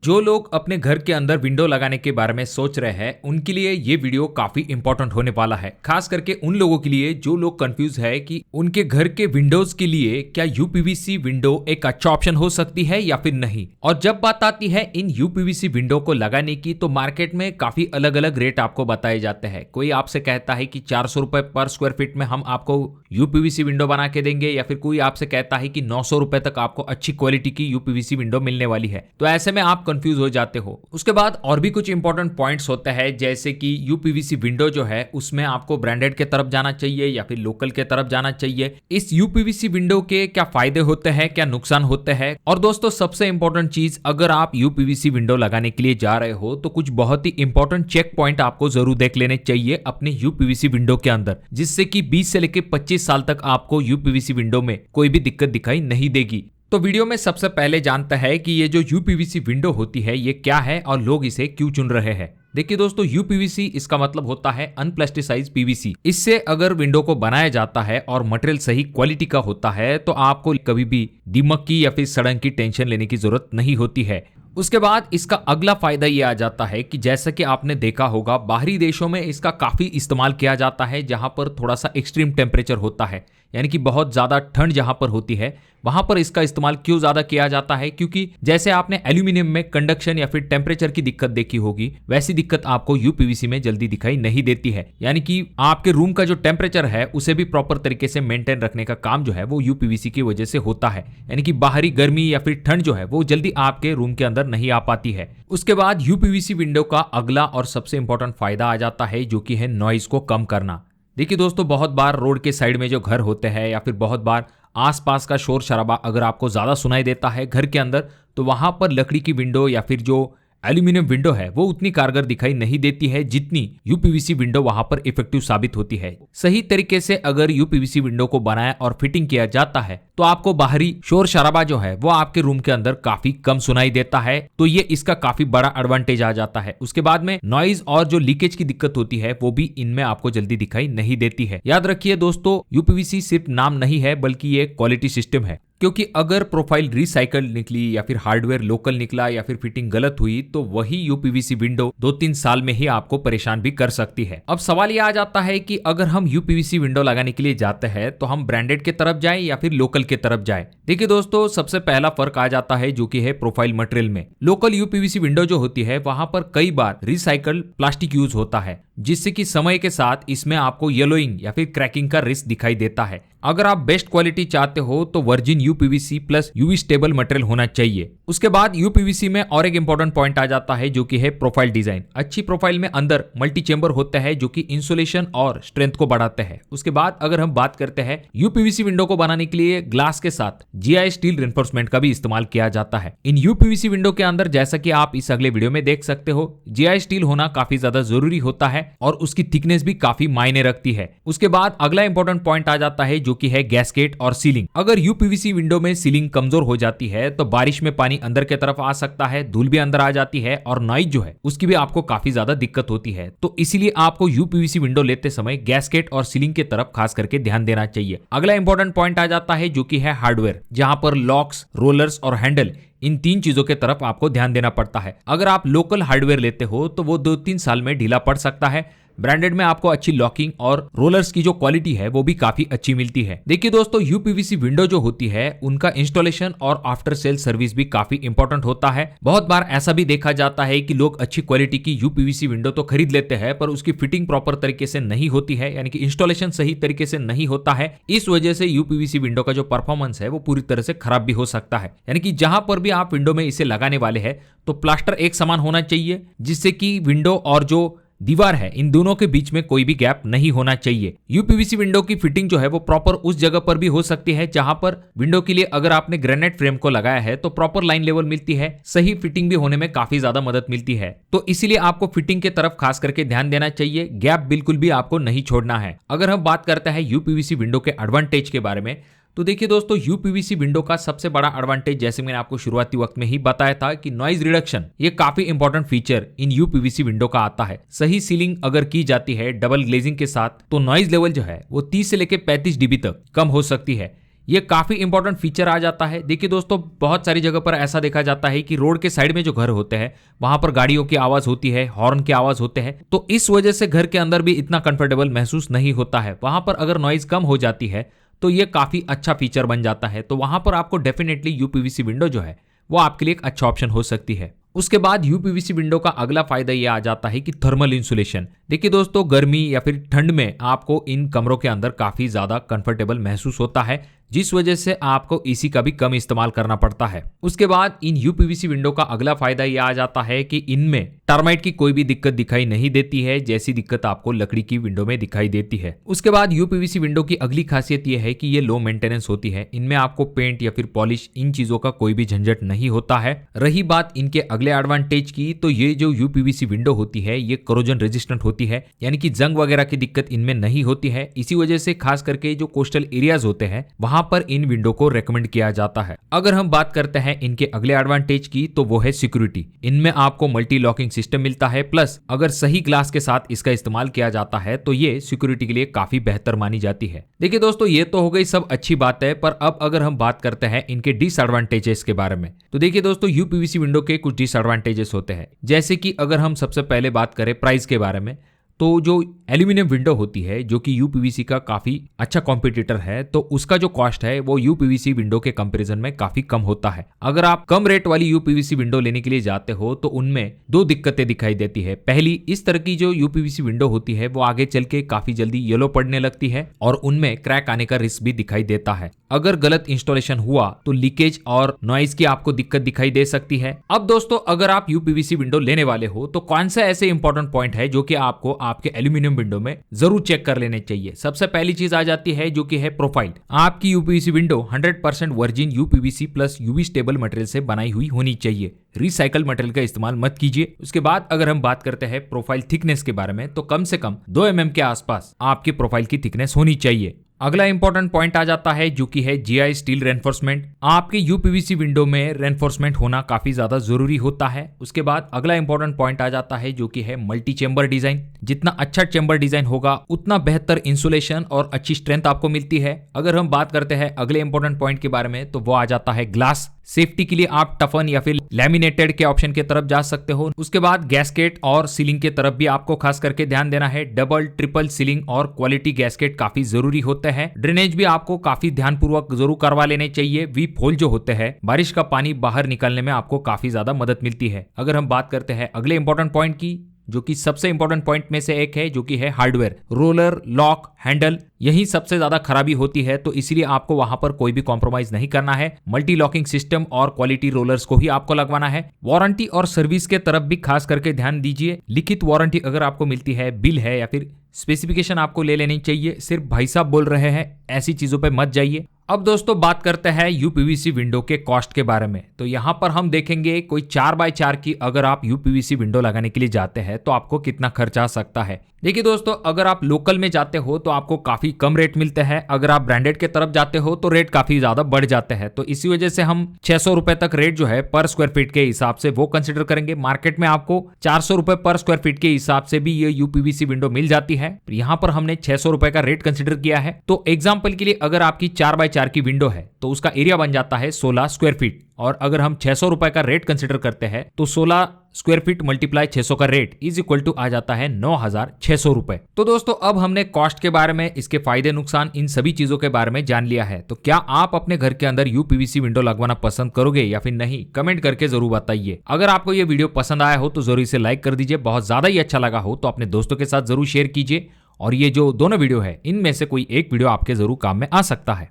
जो लोग अपने घर के अंदर विंडो लगाने के बारे में सोच रहे हैं उनके लिए ये वीडियो काफी इंपॉर्टेंट होने वाला है। खास करके उन लोगों के लिए जो लोग कंफ्यूज है कि उनके घर के विंडोज के लिए क्या यूपीवीसी विंडो एक अच्छा ऑप्शन हो सकती है या फिर नहीं। और जब बात आती है इन यूपीवीसी विंडो को लगाने की तो मार्केट में काफी अलग अलग रेट आपको बताए जाते हैं। कोई आपसे कहता है कि 400 रुपए पर स्क्वायर फीट में हम आपको यूपीवीसी विंडो बना के देंगे, या फिर कोई आपसे कहता है कि 900 रुपए तक आपको अच्छी क्वालिटी की यूपीवीसी विंडो मिलने वाली है। तो ऐसे में आप कंफ्यूज हो जाते हो। उसके बाद और भी कुछ इंपॉर्टेंट पॉइंट्स होते हैं, जैसे कि यूपीवीसी विंडो जो है उसमें आपको ब्रांडेड के तरफ जाना चाहिए या फिर लोकल के तरफ जाना चाहिए। इस यूपीवीसी विंडो के क्या फायदे होते हैं, क्या नुकसान होते हैं। और दोस्तों सबसे इंपॉर्टेंट चीज, अगर आप यूपीवीसी विंडो लगाने के लिए जा रहे हो तो कुछ बहुत ही इंपॉर्टेंट चेक पॉइंट आपको जरूर देख लेने चाहिए अपने यूपीवीसी विंडो के अंदर, जिससे कि 20 से लेकर 25 साल तक आपको यूपीवीसी विंडो में कोई भी दिक्कत दिखाई नहीं देगी। तो वीडियो में सबसे पहले जानते हैं कि ये जो यूपीवीसी विंडो होती है ये क्या है और लोग इसे क्यों चुन रहे हैं। देखिए दोस्तों, यूपीवीसी इसका मतलब होता है अनप्लास्टिसाइज्ड पीवीसी। इससे अगर विंडो को बनाया जाता है और मटेरियल सही क्वालिटी का होता है तो आपको कभी भी दीमक की या फिर सड़न की टेंशन लेने की जरूरत नहीं होती है। उसके बाद इसका अगला फायदा ये आ जाता है कि जैसा कि आपने देखा होगा बाहरी देशों में इसका काफी इस्तेमाल किया जाता है, जहां पर थोड़ा सा एक्सट्रीम टेम्परेचर होता है, यानी कि बहुत ज्यादा ठंड जहां पर होती है वहां पर इसका इस्तेमाल क्यों ज्यादा किया जाता है, क्योंकि जैसे आपने एल्यूमिनियम में कंडक्शन या फिर टेम्परेचर की दिक्कत देखी होगी, वैसी दिक्कत आपको यूपीवीसी में जल्दी दिखाई नहीं देती है। यानी कि आपके रूम का जो टेम्परेचर है उसे भी प्रॉपर तरीके से मेंटेन रखने का काम जो है वो यूपीवीसी की वजह से होता है। यानी कि बाहरी गर्मी या फिर ठंड जो है वो जल्दी आपके रूम के अंदर नहीं आ पाती है। उसके बाद यूपीवीसी विंडो का अगला और सबसे इंपॉर्टेंट फायदा आ जाता है, जो कि है नॉइज को कम करना। देखिए दोस्तों, बहुत बार रोड के साइड में जो घर होते हैं या फिर बहुत बार आसपास का शोर शराबा अगर आपको ज्यादा सुनाई देता है घर के अंदर, तो वहां पर लकड़ी की विंडो या फिर जो एल्यूमिनियम विंडो है वो उतनी कारगर दिखाई नहीं देती है जितनी यूपीवीसी विंडो वहां पर इफेक्टिव साबित होती है। सही तरीके से अगर यूपीवीसी विंडो को बनाया और फिटिंग किया जाता है तो आपको बाहरी शोर शराबा जो है वो आपके रूम के अंदर काफी कम सुनाई देता है, तो ये इसका काफी बड़ा एडवांटेज आ जाता है। उसके बाद में नॉइज और जो लीकेज की दिक्कत होती है वो भी इनमें आपको जल्दी दिखाई नहीं देती है। याद रखिए दोस्तों, यूपीवीसी सिर्फ नाम नहीं है बल्कि ये क्वालिटी सिस्टम है, क्योंकि अगर प्रोफाइल रिसाइकल निकली या फिर हार्डवेयर लोकल निकला या फिर फिटिंग गलत हुई तो वही यूपीवीसी विंडो 2-3 साल में ही आपको परेशान भी कर सकती है। अब सवाल ये आ जाता है कि अगर हम यूपीवीसी विंडो लगाने के लिए जाते हैं तो हम ब्रांडेड के तरफ जाएं या फिर लोकल के तरफ जाएं। देखिए दोस्तों, सबसे पहला फर्क आ जाता है जो कि है प्रोफाइल मटेरियल में। लोकल यूपीवीसी विंडो जो होती है वहां पर कई बार रिसाइकल प्लास्टिक यूज होता है, जिससे कि समय के साथ इसमें आपको येलोइंग या फिर क्रैकिंग का रिस्क दिखाई देता है। अगर आप बेस्ट क्वालिटी चाहते हो तो virgin UPVC plus UV stable material होना चाहिए। उसके बाद यूपीवीसी में और एक इंपॉर्टेंट पॉइंट आ जाता है जो कि है प्रोफाइल डिजाइन। अच्छी प्रोफाइल में अंदर मल्टी चेंबर होता है जो कि इंसुलेशन और स्ट्रेंथ को बढ़ाते हैं। उसके बाद अगर हम बात करते हैं यूपीवीसी विंडो को बनाने के लिए ग्लास के साथ जीआई स्टील रेनफोर्समेंट का भी इस्तेमाल किया जाता है। इन यूपीवीसी विंडो के अंदर, जैसा कि आप इस अगले वीडियो में देख सकते हो, जीआई स्टील होना काफी ज्यादा जरूरी होता है और उसकी थिकनेस भी काफी मायने रखती है। उसके बाद अगला इंपॉर्टेंट पॉइंट आ जाता है जो कि है गैस्केट और सीलिंग। अगर यूपीवीसी विंडो में सीलिंग कमजोर हो जाती है तो बारिश में पानी अंदर की तरफ आ सकता है, धूल भी अंदर आ जाती है और नॉइज जो है उसकी भी आपको काफी ज्यादा दिक्कत होती है। तो इसीलिए आपको यूपीवीसी विंडो लेते समय गैस्केट और सीलिंग की तरफ खास करके ध्यान देना चाहिए। अगला इंपॉर्टेंट पॉइंट आ जाता है जो कि है हार्डवेयर, जहां पर लॉक्स, रोलर्स और हैंडल, इन 3 चीजों के तरफ आपको ध्यान देना पड़ता है। अगर आप लोकल हार्डवेयर लेते हो तो वो 2-3 साल में ढीला पड़ सकता है। ब्रांडेड में आपको अच्छी लॉकिंग और रोलर्स की जो क्वालिटी है वो भी काफी अच्छी मिलती है। देखिए दोस्तों, यूपीवीसी विंडो जो होती है उनका इंस्टॉलेशन और आफ्टर सेल सर्विस भी काफी इंपॉर्टेंट होता है। बहुत बार ऐसा भी देखा जाता है कि लोग अच्छी क्वालिटी की यूपीवीसी विंडो तो खरीद लेते हैं पर उसकी फिटिंग प्रॉपर तरीके से नहीं होती है, यानी कि इंस्टॉलेशन सही तरीके से नहीं होता है। इस वजह से यूपीवीसी विंडो का जो परफॉर्मेंस है वो पूरी तरह से खराब भी हो सकता है। यानी कि जहां पर भी आप विंडो में इसे लगाने वाले हैं तो प्लास्टर एक समान होना चाहिए, जिससे कि विंडो और जो दीवार है इन दोनों के बीच में कोई भी गैप नहीं होना चाहिए। यूपीवीसी विंडो की फिटिंग जो है वो प्रॉपर उस जगह पर भी हो सकती है जहां पर विंडो के लिए अगर आपने ग्रेनाइट फ्रेम को लगाया है तो प्रॉपर लाइन लेवल मिलती है, सही फिटिंग भी होने में काफी ज्यादा मदद मिलती है। तो इसीलिए आपको फिटिंग की तरफ खास करके ध्यान देना चाहिए, गैप बिल्कुल भी आपको नहीं छोड़ना है। अगर हम बात करते हैं यूपीवीसी विंडो के एडवांटेज के बारे में, तो देखिए दोस्तों, यूपीवीसी विंडो का सबसे बड़ा एडवांटेज, जैसे मैंने आपको शुरुआती वक्त में ही बताया था कि नॉइज रिडक्शन, ये काफी important feature in UPVC window का आता है। सही सीलिंग अगर की जाती है डबल ग्लेजिंग के साथ तो नॉइज लेवल जो है वो 30 से लेकर 35 डीबी तक कम हो सकती है। ये काफी इंपॉर्टेंट फीचर आ जाता है। देखिए दोस्तों, बहुत सारी जगह पर ऐसा देखा जाता है कि रोड के साइड में जो घर होते हैं वहां पर गाड़ियों की आवाज होती है, हॉर्न की आवाज होते हैं, तो इस वजह से घर के अंदर भी इतना कंफर्टेबल महसूस नहीं होता है। वहां पर अगर नॉइज कम हो जाती है तो ये काफी अच्छा फीचर बन जाता है। तो वहां पर आपको डेफिनेटली यूपीवीसी विंडो जो है वो आपके लिए एक अच्छा ऑप्शन हो सकती है। उसके बाद यूपीवीसी विंडो का अगला फायदा ये आ जाता है कि थर्मल इंसुलेशन। देखिए दोस्तों, गर्मी या फिर ठंड में आपको इन कमरों के अंदर काफी ज्यादा कंफर्टेबल महसूस होता है, जिस वजह से आपको एसी का भी कम इस्तेमाल करना पड़ता है। उसके बाद इन यूपीवीसी विंडो का अगला फायदा यह आ जाता है कि इनमें टर्माइट की कोई भी दिक्कत दिखाई नहीं देती है, जैसी दिक्कत आपको लकड़ी की विंडो में दिखाई देती है। उसके बाद यूपीवीसी विंडो की अगली खासियत यह है कि ये लो मेंटेनेंस होती है। इनमें आपको पेंट या फिर पॉलिश इन चीजों का कोई भी झंझट नहीं होता है। रही बात इनके अगले एडवांटेज की, तो ये जो यूपीवीसी विंडो होती है ये कोरोजन रेजिस्टेंट होती है, यानी कि जंग वगैरह की दिक्कत इनमें नहीं होती है। इसी वजह से खास करके जो कोस्टल एरियाज होते हैं वहां पर इन विंडो को रेकमेंड किया जाता है। अगर हम बात करते हैं इनके अगले एडवांटेज की, तो वो है सिक्योरिटी। इनमें आपको मल्टी लॉकिंग सिस्टम मिलता है, प्लस अगर सही ग्लास के साथ इसका इस्तेमाल किया जाता है तो ये सिक्योरिटी के लिए काफी बेहतर मानी जाती है। देखिए दोस्तों, ये तो हो गई सब अच्छी बात है, पर अब अगर हम बात करते हैं इनके डिसएडवांटेजेस के बारे में, तो देखिए दोस्तों, यूपीवीसी विंडो के कुछ डिसएडवांटेजेस होते हैं। जैसे कि अगर हम सबसे पहले बात करें प्राइस के बारे में, तो जो एल्यूमिनियम विंडो होती है जो कि यूपीवीसी का काफी अच्छा कॉम्पिटिटर है, तो उसका जो कॉस्ट है वो यूपीवीसी विंडो के कंपैरिजन में काफी कम होता है। अगर आप कम रेट वाली यूपीवीसी विंडो लेने के लिए जाते हो तो उनमें दो दिक्कतें दिखाई देती है। पहली, इस तरह की जो यूपीवीसी विंडो होती है वो आगे चल के काफी जल्दी येलो पड़ने लगती है और उनमें क्रैक आने का रिस्क भी दिखाई देता है। अगर गलत इंस्टॉलेशन हुआ तो लीकेज और नॉइज की आपको दिक्कत दिखाई दे सकती है। अब दोस्तों, अगर आप यूपीवीसी विंडो लेने वाले हो तो कौन सा ऐसे इंपॉर्टेंट पॉइंट है जो कि आपको आपके एल्यूमिनियम विंडो में जरूर चेक कर लेने चाहिए। सबसे पहली चीज आ जाती है जो कि है प्रोफाइल। आपकी UPVC window 100% virgin UPVC plus UV stable material से बनाई हुई होनी चाहिए। रिसाइकल मटेरियल का इस्तेमाल मत कीजिए। उसके बाद अगर हम बात करते हैं प्रोफाइल थिकनेस के बारे में, तो कम से कम 2 mm के आसपास आपकी प्रोफाइल की थिकनेस होनी चाहिए। अगला इंपॉर्टेंट पॉइंट आ जाता है जो कि है जीआई स्टील रेनफोर्समेंट। आपके यूपीवीसी विंडो में रेनफोर्समेंट होना काफी ज्यादा जरूरी होता है। उसके बाद अगला इंपॉर्टेंट पॉइंट आ जाता है जो कि है मल्टी चेंबर डिजाइन। जितना अच्छा चेंबर डिजाइन होगा उतना बेहतर इंसुलेशन और अच्छी स्ट्रेंथ आपको मिलती है। अगर हम बात करते हैं अगले इंपॉर्टेंट पॉइंट के बारे में, तो वो आ जाता है ग्लास। सेफ्टी के लिए आप टफन या फिर लैमिनेटेड के ऑप्शन की तरफ जा सकते हो। उसके बाद गैस्केट और सीलिंग की तरफ भी आपको खास करके ध्यान देना है। डबल ट्रिपल सीलिंग और क्वालिटी गैस्केट काफी जरूरी होते हैं। ड्रेनेज भी आपको काफी ध्यानपूर्वक जरूर करवा लेने चाहिए। वीप होल जो होते हैं, बारिश का पानी बाहर निकलने में आपको काफी ज्यादा मदद मिलती है। अगर हम बात करते हैं अगले इंपॉर्टेंट पॉइंट की, जो कि सबसे इंपॉर्टेंट पॉइंट में से एक है, जो कि है हार्डवेयर। रोलर, लॉक, हैंडल, यही सबसे ज्यादा खराबी होती है, तो इसलिए आपको वहां पर कोई भी कॉम्प्रोमाइज नहीं करना है। मल्टी लॉकिंग सिस्टम और क्वालिटी रोलर्स को ही आपको लगवाना है। वारंटी और सर्विस के तरफ भी खास करके ध्यान दीजिए। लिखित वारंटी अगर आपको मिलती है, बिल है या फिर स्पेसिफिकेशन आपको ले लेनी चाहिए। सिर्फ भाई साहब बोल रहे हैं ऐसी चीजों पे मत जाइए। अब दोस्तों बात करते हैं यूपीवीसी विंडो के कॉस्ट के बारे में। तो यहाँ पर हम देखेंगे कोई 4x4 की अगर आप यूपीवीसी विंडो लगाने के लिए जाते हैं तो आपको कितना खर्चा आ सकता है। देखिए दोस्तों, अगर आप लोकल में जाते हो तो आपको काफी कम रेट मिलते हैं। अगर आप ब्रांडेड के तरफ जाते हो तो रेट काफी ज्यादा बढ़ जाते हैं। तो इसी वजह से हम 600 रुपए तक रेट जो है पर स्क्वायर फीट के हिसाब से वो कंसिडर करेंगे। मार्केट में आपको 400 रुपए पर स्क्वायर फीट के हिसाब से भी ये यूपीवीसी विंडो मिल जाती है। यहाँ पर हमने 600 रुपए का रेट कंसिडर किया है। तो एग्जाम्पल के लिए अगर आपकी 4x4 की विंडो है तो उसका एरिया बन जाता है 16 स्क्वायर फीट, और अगर हम 600 रुपए का रेट कंसिडर करते हैं तो 16 स्क्वायर फीट मल्टीप्लाई 600 का रेट इज इक्वल टू आ जाता है 9600 रुपए। तो दोस्तों, अब हमने कॉस्ट के बारे में, इसके फायदे नुकसान, इन सभी चीजों के बारे में जान लिया है। तो क्या आप अपने घर के अंदर यूपीवीसी विंडो लगवाना पसंद करोगे या फिर नहीं? कमेंट करके जरूर बताइए। अगर आपको ये वीडियो पसंद आया हो तो जरूर इसे लाइक कर दीजिए। बहुत ज्यादा ही अच्छा लगा हो तो अपने दोस्तों के साथ जरूर शेयर कीजिए। और ये जो दोनों वीडियो है इनमें से कोई एक वीडियो आपके जरूर काम में आ सकता है।